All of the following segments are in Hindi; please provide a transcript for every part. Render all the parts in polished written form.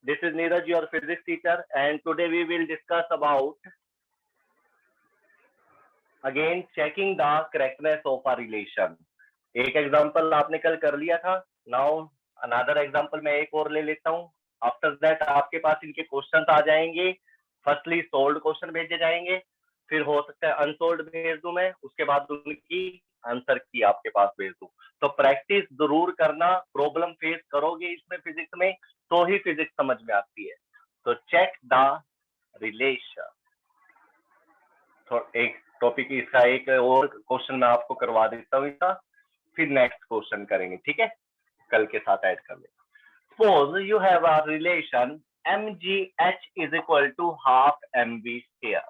This is Neeraj, your physics teacher, and today we will discuss about again checking the correctness of a relation. एक एग्जांपल आपने कल कर लिया था. Now another example मैं एक और ले लेता हूँ. After that आपके पास इनके क्वेश्चंस आ जाएंगे. फर्स्टली सोल्व्ड क्वेश्चन भेजे जाएंगे, फिर हो सकता है अनसोल्व्ड भेज दूं मैं, उसके बाद उनकी आंसर की आपके पास भेज दूं. तो प्रैक्टिस जरूर करना. प्रॉब्लम फेस करोगे इसमें फिजिक्स में तो ही फिजिक्स समझ में आती है. तो चेक द रिलेशन. तो एक टॉपिक इसका एक और क्वेश्चन मैं आपको करवा देता हूँ इसका, फिर नेक्स्ट क्वेश्चन करेंगे. ठीक है, कल के साथ ऐड कर लेंगे. Suppose you have a relation mgh is equal to half mv square.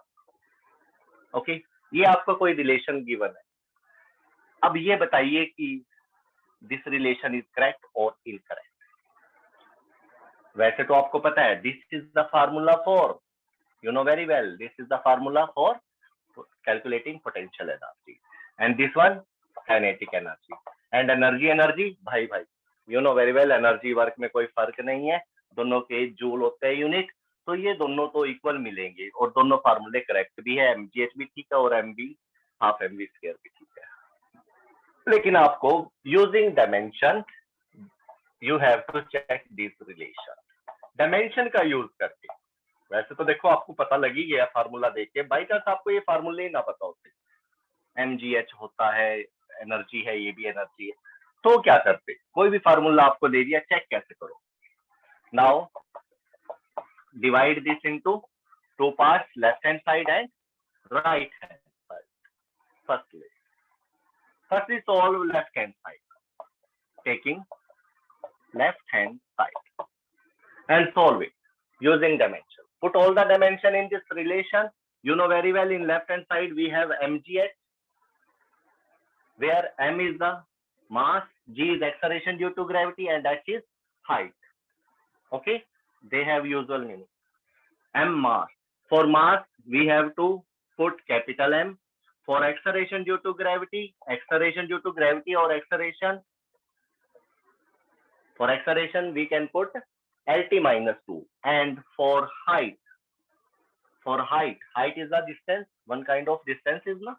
Okay, ये आपका कोई रिलेशन गिवन है. अब ये बताइए कि दिस रिलेशन इज करेक्ट और इनकरेक्ट. वैसे तो आपको पता है this is the formula for, you know very well, this is the formula for calculating potential energy, and this one kinetic energy. And energy भाई you know very well, energy work में कोई फर्क नहीं है, दोनों के जूल होते हैं यूनिट. तो ये दोनों तो इक्वल मिलेंगे और दोनों फार्मूले करेक्ट भी है. mgh भी ठीक है और mv हाफ mv स्क्वायर भी ठीक है. लेकिन आपको using dimension you have to check this relation. Dimension का यूज करके, वैसे तो देखो आपको पता लग ही गया फार्मूला देख के. बाई चांस आपको ये फार्मूले ना पता होते, mgh होता है, एनर्जी है, ये भी एनर्जी है, तो क्या करते, कोई भी फार्मूला आपको दे दिया, चेक कैसे करो. Now divide this into two parts, left hand side and right hand side. Firstly solve left hand side, taking left hand side and solve it using dimension. Put all the dimension in this relation. You know very well, in left hand side we have mgh, where m is the mass, g is acceleration due to gravity, and h is height. Okay, they have usual meaning. M mass. For mass, we have to put capital M. For acceleration due to gravity or acceleration, for acceleration we can put LT minus 2. And for height is the distance, one kind of distance is na,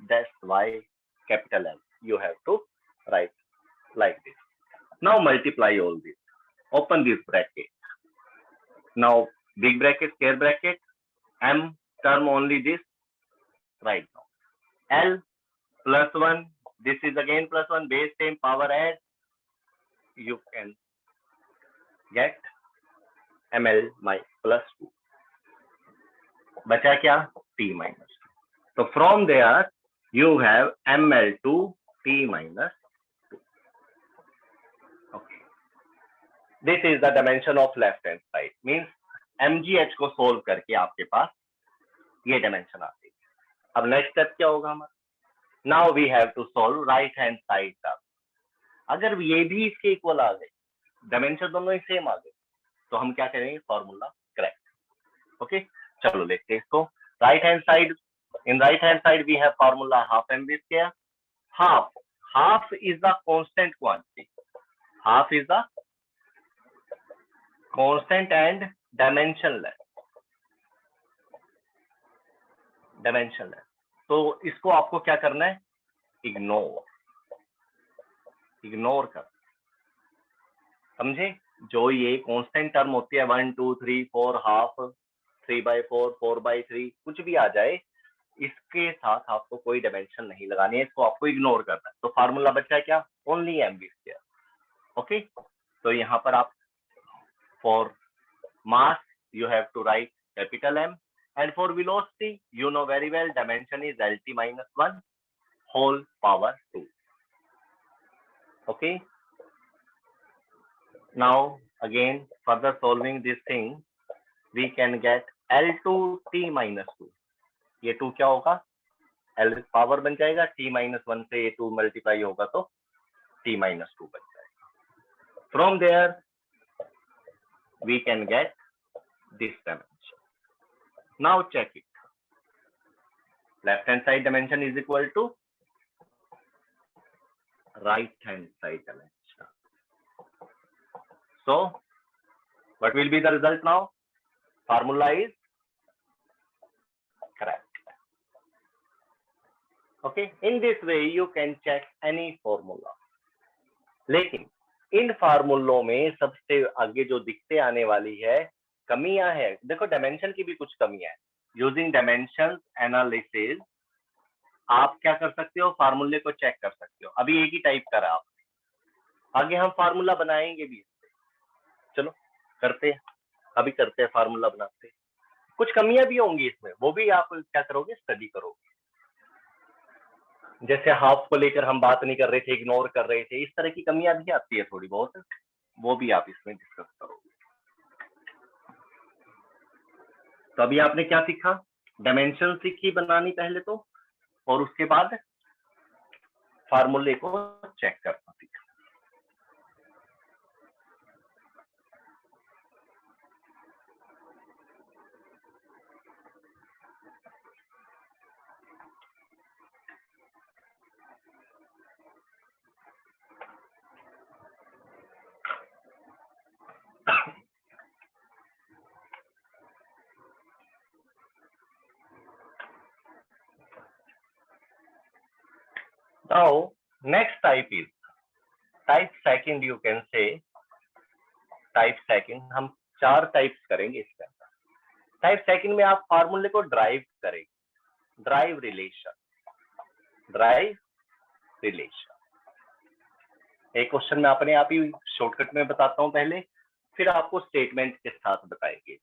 that's why capital M. You have to write like this. Now multiply all this. Open this bracket. Now big bracket, square bracket, m term only this right now. L plus 1, this is again plus 1, base same, power add, you can get ml plus 2. बचा क्या, t minus 2. So from there you have ml2 t minus 2. Okay, this is the dimension of left hand side. Means mgh को सोल्व करके आपके पास ये डायमेंशन आती है. अब नेक्स्ट स्टेप क्या होगा हमारा. Now we have to solve right hand side term. अगर ये भी इसके इक्वल आ गए, डायमेंशन दोनों ही सेम आ गए, तो हम क्या करेंगे, फॉर्मूला करेक्ट. ओके, चलो देखते हैं इसको. Right hand side, in right hand side we have formula half mv square. Half is the constant quantity, half is the constant and dimensionless. तो इसको आपको क्या करना है, इग्नोर कर. समझे, जो ये कांस्टेंट टर्म होती है 1 2 3 4 हाफ, 3/4 4/3 कुछ भी आ जाए, इसके साथ आपको कोई डायमेंशन नहीं लगानी है, इसको आपको इग्नोर करना है. तो फार्मूला बचा क्या, ओनली mv स्क्वायर. ओके, तो यहाँ पर आप for mass you have to write capital M, and for velocity you know very well, dimension is LT minus 1 whole power 2. Okay, now again further solving this thing we can get L2 t minus 2. ये 2 क्या होगा, L पावर बन जाएगा, t minus 1 से ये 2 मल्टीप्लाई होगा तो t minus 2 बन जाएगा. From there we can get this dimension. Now check it. Left hand side dimension is equal to right hand side dimension. So What will be the result now? Formula is correct. Okay, in this way you can check any formula. लेकिन इन फार्मूलों में सबसे आगे जो दिखते आने वाली है कमियां है, देखो डायमेंशन की भी कुछ कमियां है. यूजिंग डायमेंशन एनालिसिस आप क्या कर सकते हो, फार्मूले को चेक कर सकते हो. अभी एक ही टाइप करा आप, आगे हम फार्मूला बनाएंगे भी. चलो करते हैं, अभी करते हैं, फार्मूला बनाते हैं. कुछ कमियां भी होंगी इसमें, वो भी आप क्या करोगे, स्टडी करोगे. जैसे हाफ को लेकर हम बात नहीं कर रहे थे, इग्नोर कर रहे थे, इस तरह की कमियां भी आती है थोड़ी बहुत, वो भी आप इसमें डिस्कस करोगे. तो अभी आपने क्या सीखा, डायमेंशन सीखी बनानी पहले तो, और उसके बाद फार्मूले को चेक करना सीखा. Now next type is type second. You can say type second. हम 4 टाइप्स करेंगे इसके अंदर. टाइप सेकंड में आप फार्मूले को ड्राइव करेंगे, ड्राइव रिलेशन. एक क्वेश्चन में अपने आप ही शॉर्टकट में बताता हूं पहले, फिर आपको स्टेटमेंट के साथ बताएंगे,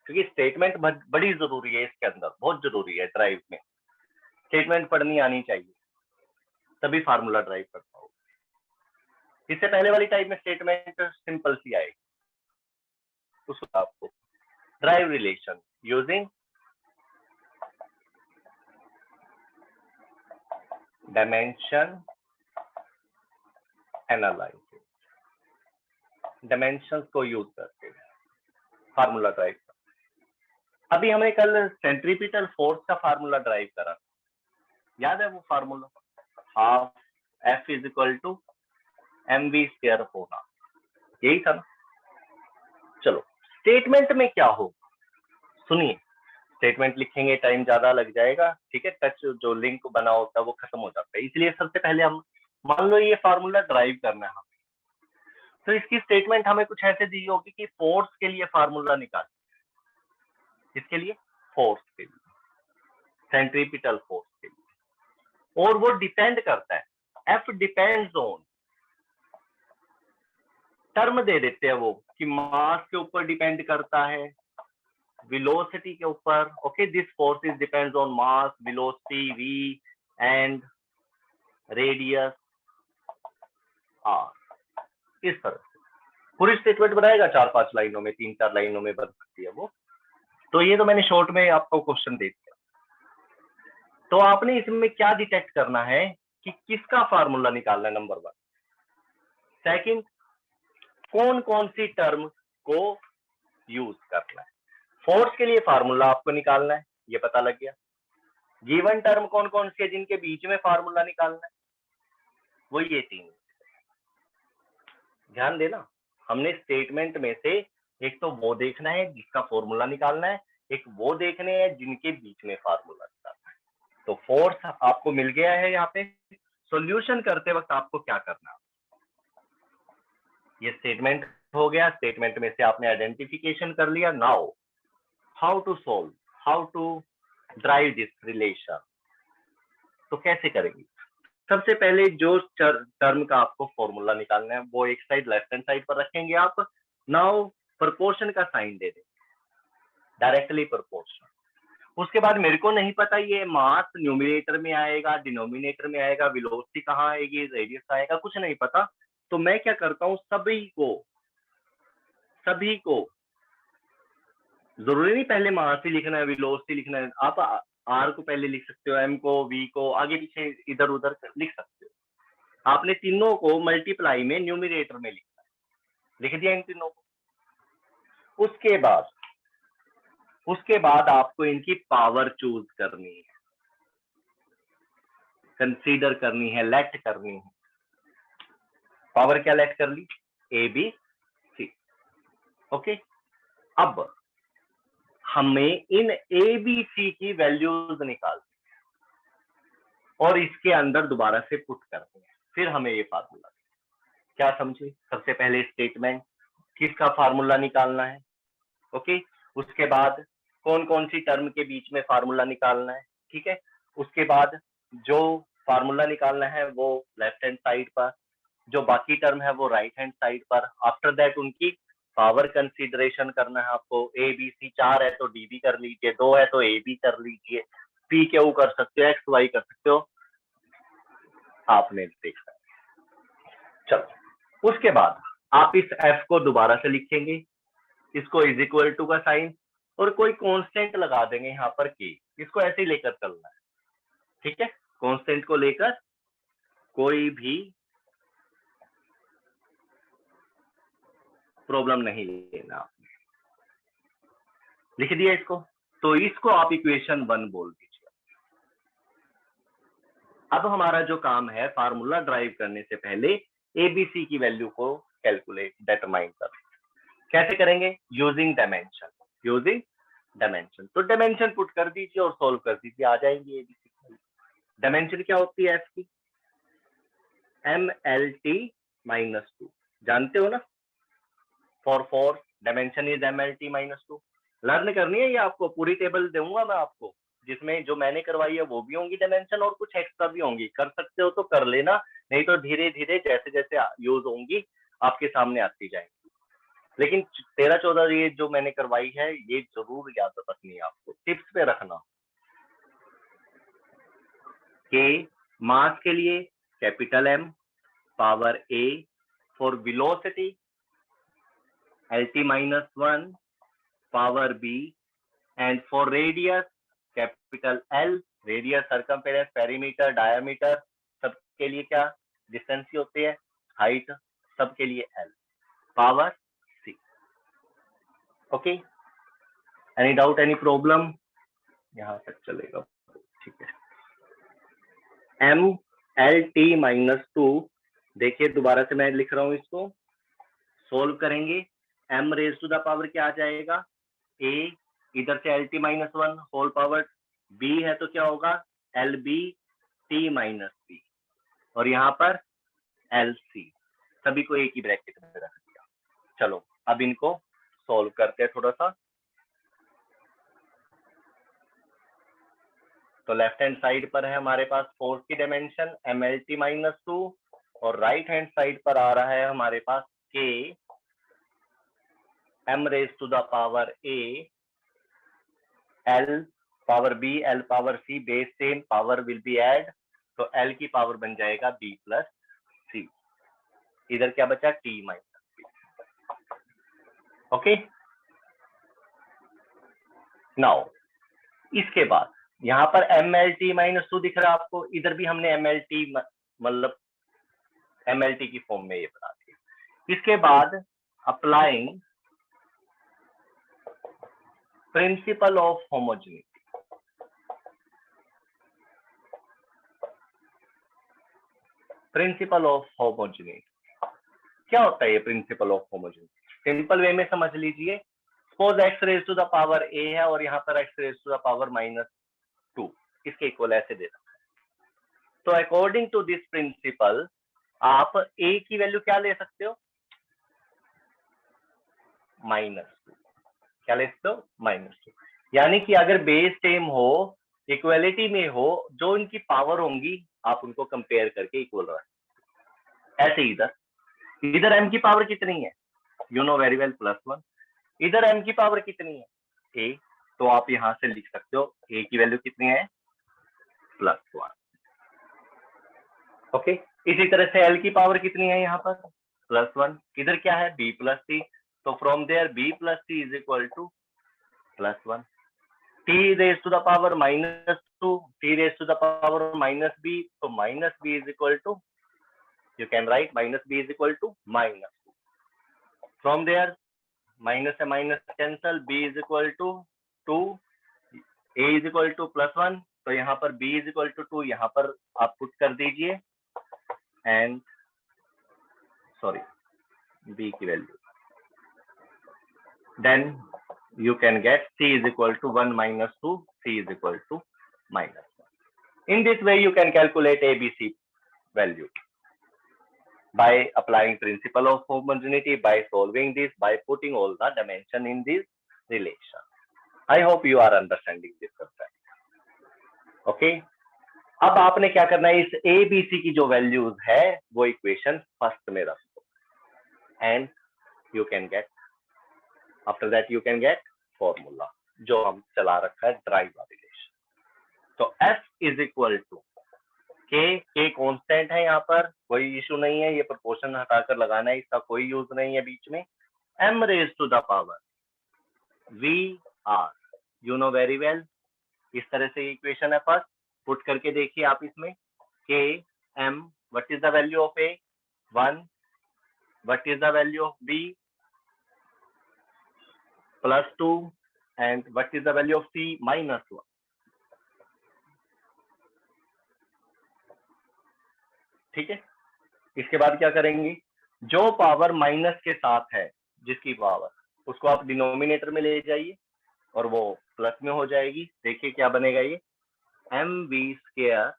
क्योंकि स्टेटमेंट बड़ी जरूरी है इसके अंदर, बहुत जरूरी है. ड्राइव में स्टेटमेंट पढ़नी आनी चाहिए, तभी फार्मूला ड्राइव कर पाओगे. इससे पहले वाली टाइप में स्टेटमेंट सिंपल सी आएगी, उसको आपको derive relation using dimension analysis. Dimensions को यूज करके फार्मूला ड्राइव कर. अभी हमने कल सेंट्रीपिटल फोर्स का फार्मूला ड्राइव करा, याद है वो formula, half F is equal to mv square होना, यही था ना. चलो स्टेटमेंट में क्या होगा, सुनिए. स्टेटमेंट लिखेंगे टाइम ज्यादा लग जाएगा, ठीक है. टच जो लिंक बना होता है वो खत्म हो जाता है, इसलिए सबसे पहले हम मान लो ये फार्मूला ड्राइव करना है, तो इसकी स्टेटमेंट हमें कुछ ऐसे दी होगी कि फोर्स के लिए फार्मूला निकाल. इसके लिए फोर्स के लिए, सेंट्रीपिटल फोर्स के लिए, और वो डिपेंड करता है, F डिपेंड्स ऑन, टर्म दे देते हैं वो कि मास के ऊपर डिपेंड करता है, वेलोसिटी के ऊपर. Okay, this force is depends on mass, velocity v and radius r. इस तरह से पूरी स्टेटमेंट बनाएगा, 4-5 लाइनों में, 3-4 लाइनों में बन सकती है वो. तो ये तो मैंने शॉर्ट में आपको क्वेश्चन दे दिया. तो आपने इसमें क्या डिटेक्ट करना है कि किसका फार्मूला निकालना है, नंबर 1. सेकंड, कौन कौन सी टर्म को यूज करना है. फोर्स के लिए फार्मूला आपको निकालना है, ये पता लग गया. गिवन टर्म कौन कौन सी है जिनके बीच में फार्मूला निकालना है, वो ये 3. ध्यान देना, हमने स्टेटमेंट में से एक तो वो देखना है जिसका फॉर्मूला निकालना है, एक वो देखने हैं जिनके बीच में फार्मूला निकालना है. तो फोर्स आपको मिल गया है. यहाँ पे सॉल्यूशन करते वक्त आपको क्या करना है, ये स्टेटमेंट हो गया. स्टेटमेंट में से आपने आइडेंटिफिकेशन कर लिया. Now how to solve, how to derive this relation. तो कैसे करेंगे, सबसे पहले जो टर्म का आपको फॉर्मूला निकालना है वो एक साइड लेफ्ट हैंड साइड पर रखेंगे आप. नाउ प्रोपोर्शन का साइन दे दें, डायरेक्टली प्रोपोर्शन. उसके बाद मेरे को नहीं पता ये मास न्यूमिनेटर में आएगा, डिनोमिनेटर में आएगा, वेलोसिटी कहाँ आएगी, रेडियस आएगा, कुछ नहीं पता. तो मैं क्या करता हूँ, सभी को जरूरी नहीं पहले मास ही लिखना है, वेलोसिटी लिखना है. आप आर को पहले लिख सकते हो, एम को, वी को आगे पीछे इधर उधर लिख सकते हो. आपने तीनों को मल्टीप्लाई में न्यूमिनेटर में लिखना है, लिख दिया इन तीनों को. उसके बाद आपको इनकी पावर चूज करनी है, कंसीडर करनी है, लेट करनी है. पावर क्या लेट कर ली, ए बी सी. ओके, अब हमें इन ए बी सी की वैल्यूज निकाल और इसके अंदर दोबारा से पुट करते हैं, फिर हमें ये फार्मूला, क्या समझे? सबसे पहले स्टेटमेंट, किसका फार्मूला निकालना है, ओके। उसके बाद कौन कौन सी टर्म के बीच में फार्मूला निकालना है, ठीक है। उसके बाद जो फार्मूला निकालना है वो लेफ्ट हैंड साइड पर, जो बाकी टर्म है वो राइट हैंड साइड पर। आफ्टर दैट उनकी पावर कंसीडरेशन करना है आपको। ए बी सी 4 है तो डी बी कर लीजिए, 2 है तो ए बी कर लीजिए, पी क्यू कर सकते हो, एक्स वाई कर सकते हो, आपने देखा। चलो, उसके बाद आप इस एफ को दोबारा से लिखेंगे, इसको इज इक्वल टू का साइन और कोई कांस्टेंट लगा देंगे यहाँ पर के। इसको ऐसे ही लेकर चलना है, ठीक है। कांस्टेंट को लेकर कोई भी प्रॉब्लम नहीं लेना आपने। लिख दिया इसको, तो इसको आप इक्वेशन 1 बोल दीजिए। अब हमारा जो काम है, फार्मूला ड्राइव करने से पहले एबीसी की वैल्यू को कैलकुलेट डिटरमाइन कर, कैसे करेंगे? Using dimension, using dimension. तो डायमेंशन पुट कर दीजिए और सॉल्व कर दीजिए, आ जाएंगी एबीसी। डायमेंशन क्या होती है एफ की? MLT -2, जानते हो ना, for force dimension is MLT -2। Learn करनी है ये आपको, पूरी टेबल दूंगा मैं आपको, जिसमें जो मैंने करवाई है वो भी होंगी डायमेंशन और कुछ एक्स्ट्रा भी होंगी। कर सकते हो तो कर लेना, नहीं तो धीरे धीरे जैसे जैसे यूज होंगी आपके सामने आती जाएंगी। लेकिन 13-14 ये जो मैंने करवाई है ये जरूर याद रखनी है आपको, टिप्स पे रखना। के मास के लिए capital M power A for velocity LT -1 power B and for radius capital L, radius circumference perimeter diameter सबके लिए क्या डिस्टेंस ही होती है, हाइट सबके लिए L power C. Okay, any doubt any problem? यहां तक चलेगा, ठीक है। MLT -2, देखिए दोबारा से मैं लिख रहा हूं, इसको सोल्व करेंगे। m raise to the power क्या आ जाएगा? a, इधर से LT -1 होल पावर, b है तो क्या होगा? LB T -b और यहाँ पर LC, सभी को एक ही ब्रैकेट में रख दिया। चलो अब इनको सोल्व करते हैं थोड़ा सा। तो लेफ्ट हैंड साइड पर है हमारे पास फोर्स की डायमेंशन MLT -2 और राइट हैंड साइड पर आ रहा है हमारे पास K M raise to the power A L power B L power C, base same, power will be add, तो L की पावर बन जाएगा B प्लस C। इधर क्या बचा? T -B। ओके, नाउ इसके बाद यहाँ पर MLT -2 दिख रहा है आपको, इधर भी हमने MLT मतलब MLT की फॉर्म में ये बना दिया। इसके बाद applying principle of homogeneity, principle of homogeneity क्या होता है? ये principle of homogeneity simple way में समझ लीजिए। Suppose x raise to the power a है और यहाँ पर x raise to the power -2, इसके इक्वल ऐसे दे रखा है। तो अकॉर्डिंग टू दिस प्रिंसिपल आप a की वैल्यू क्या ले सकते हो? -2। क्या ले सकते हो? -2। यानी कि अगर बेस सेम हो, इक्वलिटी में हो, जो इनकी पावर होंगी आप उनको कंपेयर करके इक्वल रखें। ऐसे इधर m की पावर कितनी है? You know very well, +1। इधर m की पावर कितनी है? a, तो आप यहां से लिख सकते हो a की वैल्यू कितनी है? +1। ओके, इसी तरह से l की पावर कितनी है यहाँ पर? +1। इधर क्या है? b प्लस सी, तो from there b plus C is equal to +1। t raise to the power -2, t raise to the power -b, तो -b is equal to, you can write -b is equal to -2. From there, minus से minus cancel, b is equal to 2, a is equal to +1, तो यहाँ पर b is equal to 2 यहाँ पर आप पुट कर दीजिए, एंड सॉरी b की value, then you can get C is equal to 1 minus 2, C is equal to minus 1. In this way, you can calculate ABC value by applying principle of homogeneity, by solving this, by putting all the dimension in this relation. I hope you are understanding this concept. Okay. अब आपने क्या करना है, इस ए बी सी की जो वैल्यूज है वो इक्वेशन फर्स्ट में रखो and you can get, after that you can get formula जो हम चला रखा है ड्राइव रिलेशन. तो एफ इज इक्वल टू के कांस्टेंट है, यहाँ पर कोई इशू नहीं है, ये प्रोपोर्शन हटाकर लगाना है, इसका कोई यूज नहीं है बीच में. m raise to the power we are, you know very well, इस तरह से इक्वेशन है फर्स्ट. पुट करके देखिए आप इसमें के एम, what is the value of A 1, what is the value of B +2 and what is the value of C -1. ठीक है. इसके बाद क्या करेंगे, जो पावर माइनस के साथ है जिसकी पावर, उसको आप डिनोमिनेटर में ले जाइए और वो प्लस में हो जाएगी. देखिए क्या बनेगा, ये mv²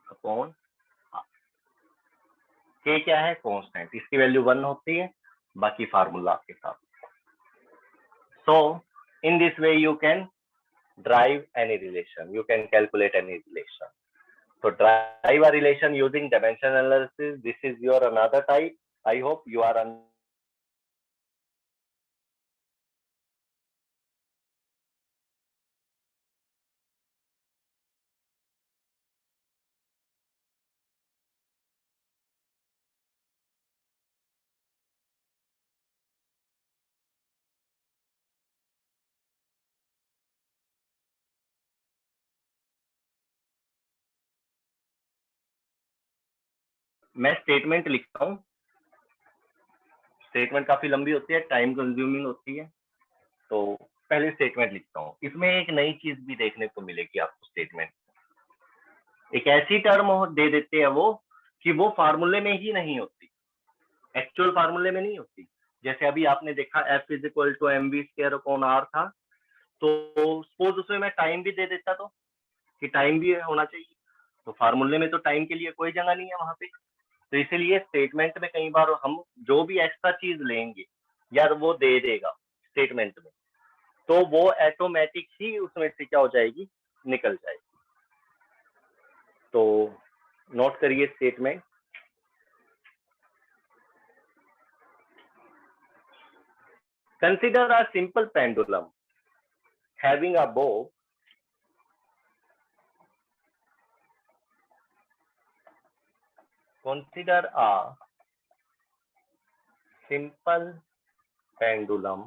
अपॉन के क्या है कांस्टेंट, इसकी वैल्यू 1 होती है, बाकी फार्मूला आपके साथ. So in this way you can drive any relation, you can calculate any relation. So drive a relation using dimension analysis. This is your another type. I hope you are मैं स्टेटमेंट लिखता हूँ. स्टेटमेंट काफी लंबी होती है, टाइम कंज्यूमिंग होती है, तो पहले स्टेटमेंट लिखता हूँ. इसमें एक नई चीज भी देखने को मिलेगी आपको. स्टेटमेंट एक ऐसी टर्म दे देते हैं वो कि वो फार्मूले में ही नहीं होती, एक्चुअल फार्मूले में नहीं होती. जैसे अभी आपने देखा F is equal to mv² upon r था, तो सपोज उसमें मैं टाइम भी दे देता तो कि टाइम भी होना चाहिए, तो फार्मूले में तो टाइम के लिए कोई जगह नहीं है वहां पे. तो इसीलिए स्टेटमेंट में कई बार हम जो भी एक्स्ट्रा चीज लेंगे यार वो दे देगा स्टेटमेंट में, तो वो ऑटोमेटिक ही उसमें से क्या हो जाएगी, निकल जाएगी. तो नोट करिए statement. Consider a simple pendulum having अ बो consider a simple pendulum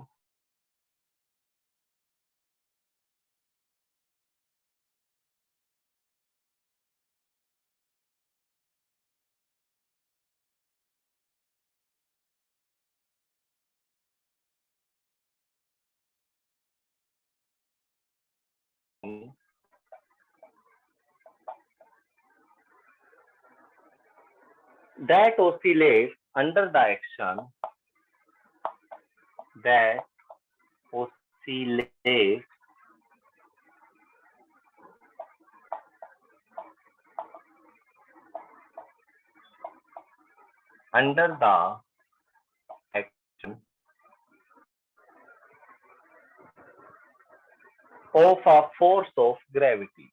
that oscillates under the action under the action of a force of gravity.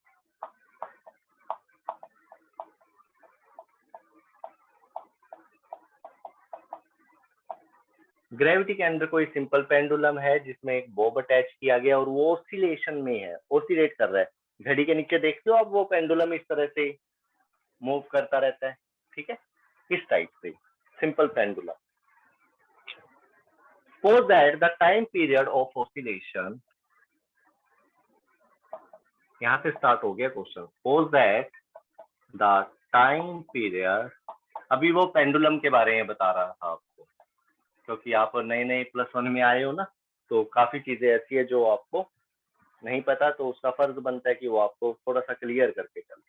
Gravity के अंदर कोई सिंपल पेंडुलम है जिसमें एक बॉब अटैच किया गया और वो ऑसिलेशन में है, ऑसिलेट कर रहा है. घड़ी के नीचे देखते हो आप, वो पेंडुलम इस तरह से मूव करता रहता है. ठीक है, इस टाइप से simple pendulum. Suppose that the time period of oscillation, यहाँ से स्टार्ट हो गया question. Suppose that the time period, अभी वो पेंडुलम के बारे में बता रहा था आपको, क्योंकि आप नए नए +1 में आए हो ना, तो काफी चीजें ऐसी है जो आपको नहीं पता, तो उसका फर्ज बनता है कि वो आपको थोड़ा सा क्लियर करके चले.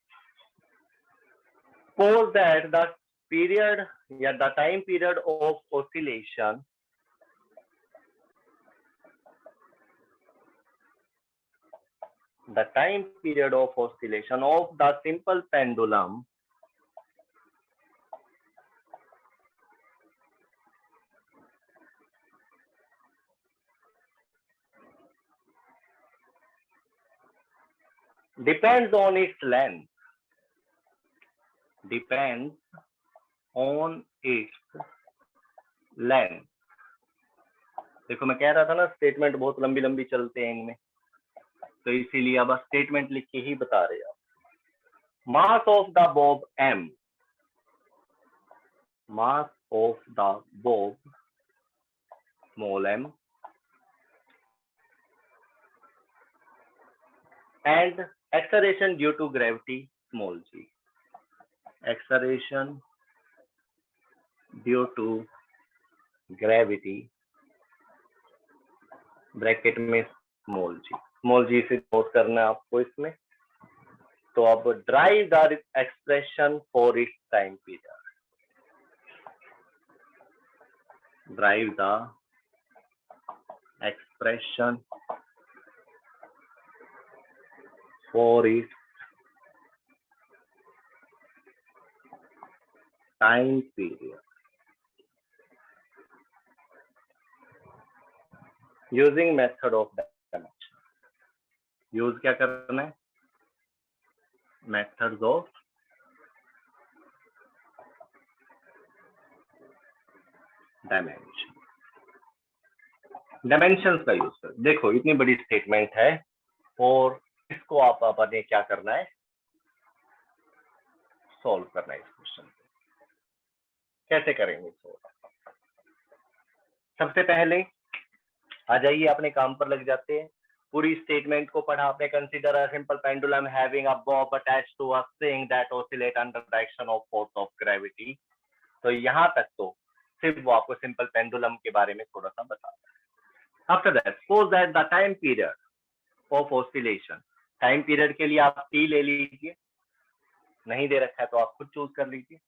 Suppose that the period या the time period of oscillation the time period of oscillation of the simple pendulum depends on its length. Depends on its length. देखो मैं कह रहा था ना स्टेटमेंट बहुत लंबी लंबी चलते हैं इनमें, तो इसीलिए अब स्टेटमेंट लिख के ही बता रहे हैं। Mass of the Bob m, mass of the Bob small m and acceleration due to gravity small g, acceleration due to gravity bracket में स्मॉल जी से नोट करना है आपको इसमें। तो अब drive the expression for its time period, drive the expression for its time period using method of dimension. Use क्या करना है? मेथड्स ऑफ डायमेंशन, डायमेंशंस का यूज कर। देखो इतनी बड़ी स्टेटमेंट है और इसको आप अपने क्या करना है, सॉल्व करना है इस क्वेश्चन को। कैसे करेंगे सॉल्व? सबसे पहले आ जाइए अपने काम पर लग जाते हैं। पूरी स्टेटमेंट को पढ़ा आपने। Consider a simple pendulum having a bob attached to a spring that oscillate under direction of force of gravity. तो यहाँ तक तो सिर्फ वो आपको सिंपल पेंडुलम के बारे में थोड़ा सा बता रहा है। After that suppose that the time period of oscillation, time period के लिए आप टी ले लीजिए, नहीं दे रखा है तो आप खुद चूज कर लीजिए।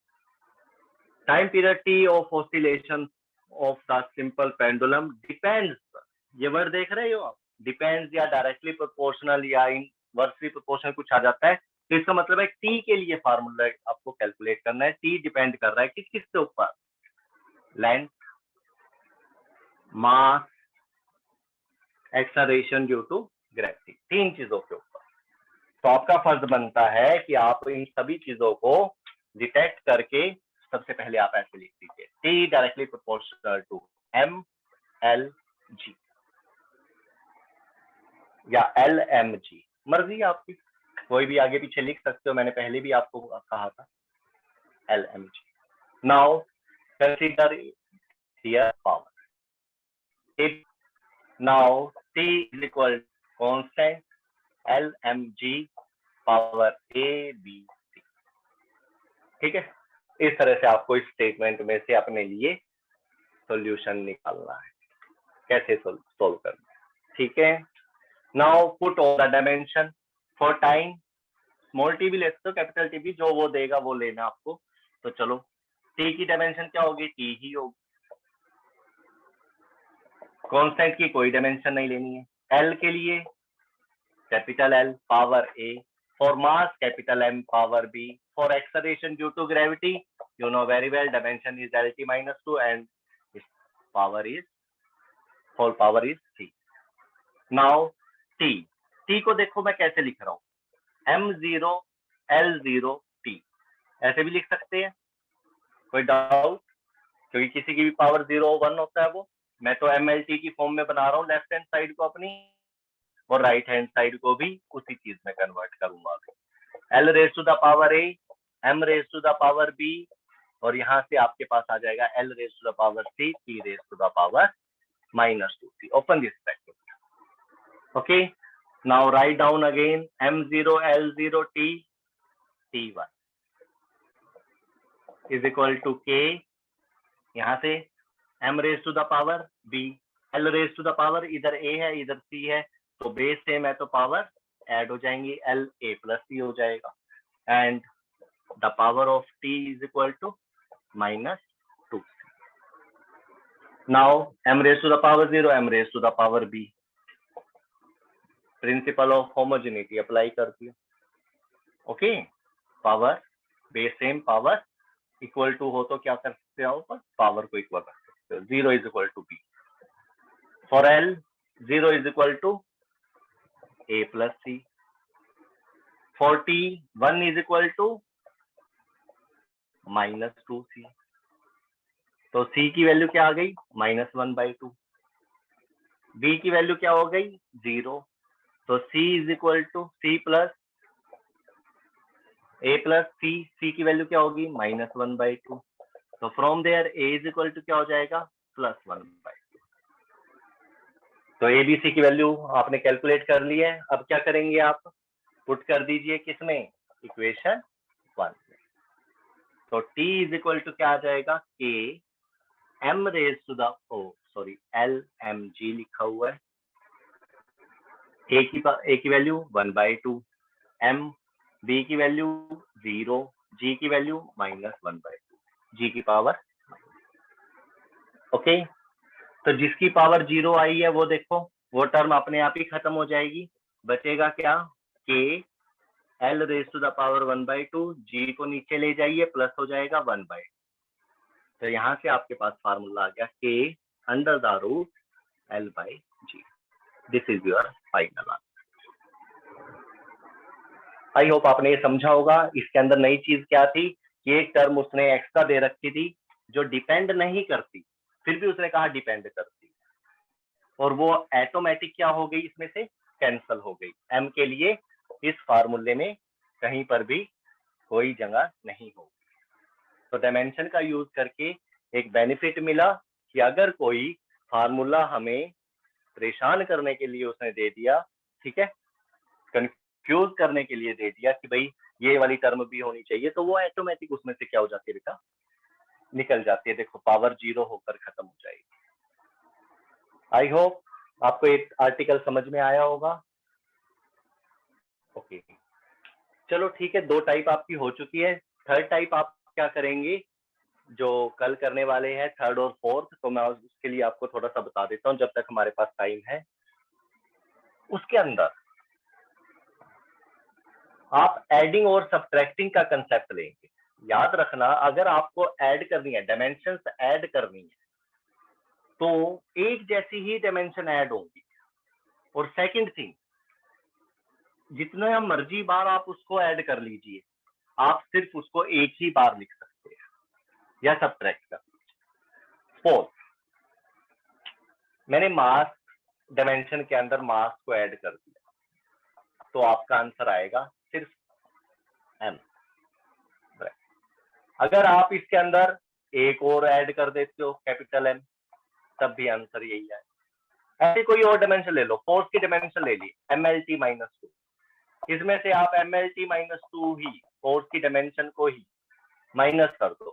Time period T of oscillation of the simple pendulum depends, ये वर्ड देख रहे हो आप, डिपेंड्स या डायरेक्टली प्रोपोर्शनल या इनवर्सली प्रोपोर्शनल कुछ आ जाता है, तो इसका मतलब है टी के लिए फार्मूला आपको कैलकुलेट करना है। टी डिपेंड कर रहा है किस किस के ऊपर? Length, mass, acceleration due to gravity, तीन चीजों के ऊपर। तो आपका फर्ज बनता है कि आप इन सभी चीजों को डिटेक्ट करके सबसे पहले आप ऐसे लिख दीजिए, T directly proportional to M L G या एल एम जी, मर्जी आपकी, कोई भी आगे पीछे लिख सकते हो, मैंने पहले भी आपको कहा था L M G. Now consider here power. If now T is equal constant L M G power A B C, ठीक है। इस तरह से आपको इस स्टेटमेंट में से अपने लिए सॉल्यूशन निकालना है, कैसे सोल्व करना है, ठीक है। Now put on the dimension for time, small T भी ले सकते हो, कैपिटल टी भी, जो वो देगा वो लेना आपको। तो चलो टी की डायमेंशन क्या होगी? टी ही होगी, कांस्टेंट की कोई डायमेंशन नहीं लेनी है। एल के लिए capital L power A, for mass capital M power B, for acceleration due to gravity you know very well dimension is LT minus 2 and its power is whole power is 3. Now T को देखो मैं कैसे लिख रहा हूँ, M0 L0 T, ऐसे भी लिख सकते हैं, कोई डाउट? क्योंकि किसी की भी पावर 0 1 होता है वो, मैं तो MLT की फॉर्म में बना रहा हूँ लेफ्ट हैंड साइड को अपनी, और राइट हैंड साइड को भी उसी चीज में कन्वर्ट करूंगा। L raise to the power A, M raise to the power B, और यहाँ से आपके पास आ जाएगा L raise to the power C, T raise to the power -2C. Open this bracket. Okay. Now write down again M0 L0 T, T1 is equal to K, यहाँ से M raise to the power B, L raise to the power इधर A है इधर C है, तो बेस सेम है तो पावर ऐड हो जाएंगी, L A प्लस C हो जाएगा, and the power of T is equal to -2. Now M raised to the power 0, M raised to the power B. Principle of homogeneity apply कर दिया। Okay, power base same power equal to हो तो क्या कर सकते हो, पावर को इक्वल कर सकते हो। 0 is equal to B. For L 0 is equal to A plus C. 41 is equal to -2c। तो c की वैल्यू क्या आ गई, -1/2। b की वैल्यू क्या हो गई, 0। तो c is equal to c plus a plus c की वैल्यू क्या होगी, -1/2। तो from there a is equal to क्या हो जाएगा, +1/2। तो a b c की वैल्यू आपने कैलकुलेट कर ली है। अब क्या करेंगे आप, पुट कर दीजिए किसमें, इक्वेशन 1 में। तो t इज इक्वल टू क्या आ जाएगा, k m raise to the LMG लिखा हुआ है। a की वैल्यू 1/2, m b की वैल्यू 0, g की वैल्यू -1/2, g की पावर। ओके, तो जिसकी पावर 0 आई है वो देखो, वो टर्म अपने आप ही खत्म हो जाएगी। बचेगा क्या, k l raise to the power 1/2, g को नीचे ले जाइए, प्लस हो जाएगा 1/2। तो यहाँ से आपके पास फार्मूला आ गया k under the root l/g। This is your final answer. I hope आपने ये समझा होगा। इसके अंदर नई चीज क्या थी कि एक टर्म उसने एक्स्ट्रा दे रखी थी जो डिपेंड नहीं करती, फिर भी उसने कहा डिपेंड करती, और वो ऑटोमेटिक क्या हो गई, इसमें से कैंसल हो गई। m के लिए इस फार्मूले में कहीं पर भी कोई जगह नहीं होगी। तो डायमेंशन का यूज करके एक बेनिफिट मिला कि अगर कोई फार्मूला हमें परेशान करने के लिए उसने दे दिया, ठीक है, कंफ्यूज करने के लिए दे दिया कि भाई ये वाली टर्म भी होनी चाहिए, तो वो ऑटोमेटिक उसमें से क्या हो जाती है बेटा, निकल जाती है। देखो पावर 0 होकर खत्म हो जाएगी। आई होप आपको एक आर्टिकल समझ में आया होगा। ओके, चलो ठीक है, 2 टाइप आपकी हो चुकी है। थर्ड टाइप आप क्या करेंगे, जो कल करने वाले हैं थर्ड और फोर्थ, तो मैं उसके लिए आपको थोड़ा सा बता देता हूँ जब तक हमारे पास टाइम है। उसके अंदर आप एडिंग और सब्ट्रैक्टिंग का कंसेप्ट लेंगे। याद रखना, अगर आपको ऐड करनी है, डायमेंशंस ऐड करनी है, तो एक जैसी ही डायमेंशन ऐड होंगी। और सेकंड थिंग, जितना मर्जी बार आप उसको ऐड कर लीजिए, आप सिर्फ उसको एक ही बार लिख सकते हैं या सब्ट्रैक्ट कर लीजिए। फोर्थ, मैंने मास डायमेंशन के अंदर मास को ऐड कर दिया, तो आपका आंसर आएगा सिर्फ m। अगर आप इसके अंदर एक और ऐड कर देते हो कैपिटल M, तब भी आंसर यही है। ऐसे कोई और डायमेंशन ले लो, फोर्स की डायमेंशन ले ली MLT-2, इसमें से आप MLT-2 ही फोर्स की डायमेंशन को ही माइनस कर दो,